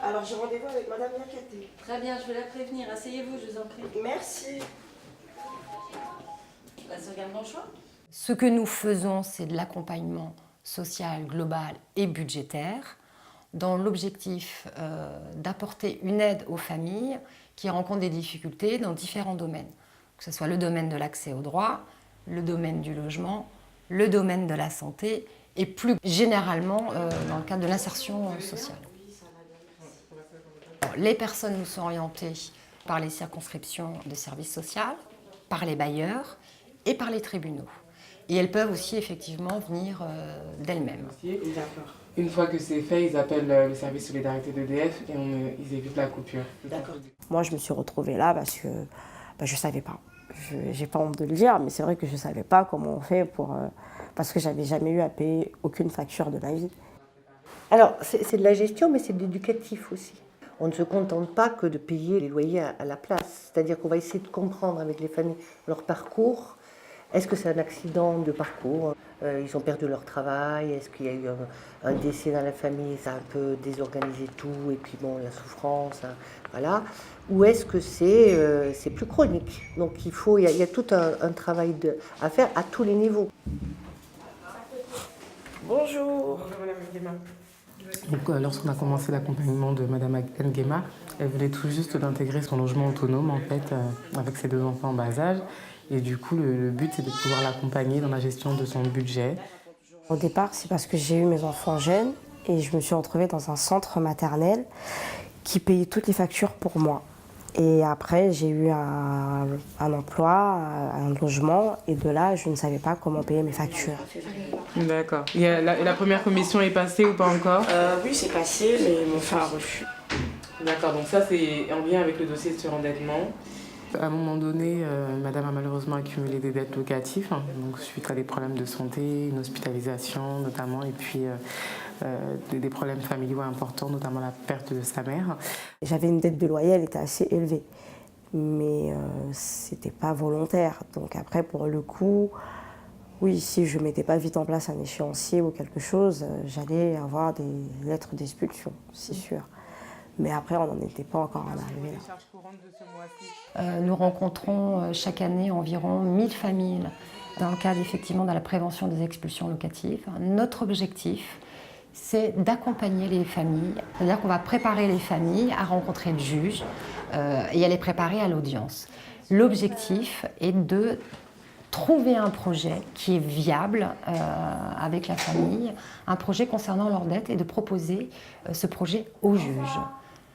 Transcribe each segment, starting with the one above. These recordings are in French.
Alors j'ai rendez-vous avec Madame Niakate. Très bien, je vais la prévenir. Asseyez-vous, je vous en prie. Merci. La sauvegarde mon choix. Ce que nous faisons, c'est de l'accompagnement social, global et budgétaire, dans l'objectif d'apporter une aide aux familles qui rencontrent des difficultés dans différents domaines, que ce soit le domaine de l'accès aux droits, le domaine du logement, le domaine de la santé et plus généralement dans le cadre de l'insertion sociale. Les personnes nous sont orientées par les circonscriptions de services sociaux, par les bailleurs et par les tribunaux. Et elles peuvent aussi effectivement venir d'elles-mêmes. D'accord. Une fois que c'est fait, ils appellent le service solidarité d'EDF et ils évitent la coupure. D'accord. Moi, je me suis retrouvée là parce que je ne savais pas. J'ai pas honte de le dire, mais c'est vrai que je ne savais pas comment on fait parce que j'avais jamais eu à payer aucune facture de ma vie. Alors, c'est de la gestion, mais c'est de l'éducatif aussi. On ne se contente pas que de payer les loyers à la place. C'est-à-dire qu'on va essayer de comprendre avec les familles leur parcours. Est-ce que c'est un accident de parcours? Ils ont perdu leur travail? Est-ce qu'il y a eu un décès dans la famille? Ça a un peu désorganisé tout, et puis bon, la souffrance, hein, voilà. Ou est-ce que c'est plus chronique? Donc il y a tout un travail à faire à tous les niveaux. Bonjour. Bonjour Madame Nguema. Donc, lorsqu'on a commencé l'accompagnement de Madame Nguema, elle venait tout juste d'intégrer son logement autonome en fait, avec ses 2 enfants en bas âge. Et du coup, le but, c'est de pouvoir l'accompagner dans la gestion de son budget. Au départ, c'est parce que j'ai eu mes enfants jeunes et je me suis retrouvée dans un centre maternel qui payait toutes les factures pour moi. Et après, j'ai eu un emploi, un logement, et de là, je ne savais pas comment payer mes factures. D'accord. Et la première commission est passée ou pas encore? Oui, c'est passé, mais ils m'ont fait un refus. D'accord, donc ça, c'est en lien avec le dossier de surendettement. À un moment donné, madame a malheureusement accumulé des dettes locatives, hein, donc suite à des problèmes de santé, une hospitalisation notamment, et puis des problèmes familiaux importants, notamment la perte de sa mère. J'avais une dette de loyer, elle était assez élevée, mais c'était pas volontaire. Donc après, pour le coup, oui, si je mettais pas vite en place un échéancier ou quelque chose, j'allais avoir des lettres d'expulsion, c'est sûr. Mais après, on n'en était pas encore en arrivé là. Nous rencontrons chaque année environ 1000 familles dans le cadre effectivement de la prévention des expulsions locatives. Notre objectif, c'est d'accompagner les familles, c'est-à-dire qu'on va préparer les familles à rencontrer le juge et à les préparer à l'audience. L'objectif est de trouver un projet qui est viable avec la famille, un projet concernant leur dette et de proposer ce projet au juge.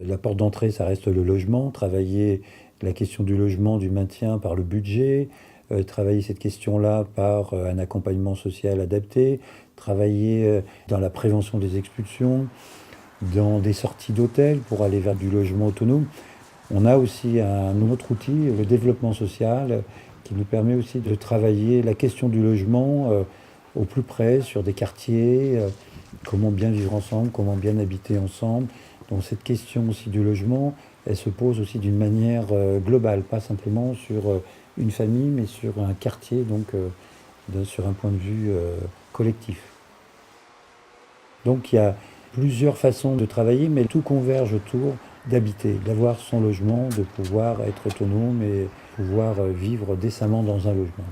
La porte d'entrée, ça reste le logement, travailler la question du logement, du maintien par le budget, travailler cette question-là par un accompagnement social adapté, travailler dans la prévention des expulsions, dans des sorties d'hôtels pour aller vers du logement autonome. On a aussi un autre outil, le développement social, qui nous permet aussi de travailler la question du logement au plus près, sur des quartiers, comment bien vivre ensemble, comment bien habiter ensemble. Donc cette question aussi du logement, elle se pose aussi d'une manière globale, pas simplement sur une famille, mais sur un quartier, donc sur un point de vue collectif. Donc il y a plusieurs façons de travailler, mais tout converge autour d'habiter, d'avoir son logement, de pouvoir être autonome et pouvoir vivre décemment dans un logement.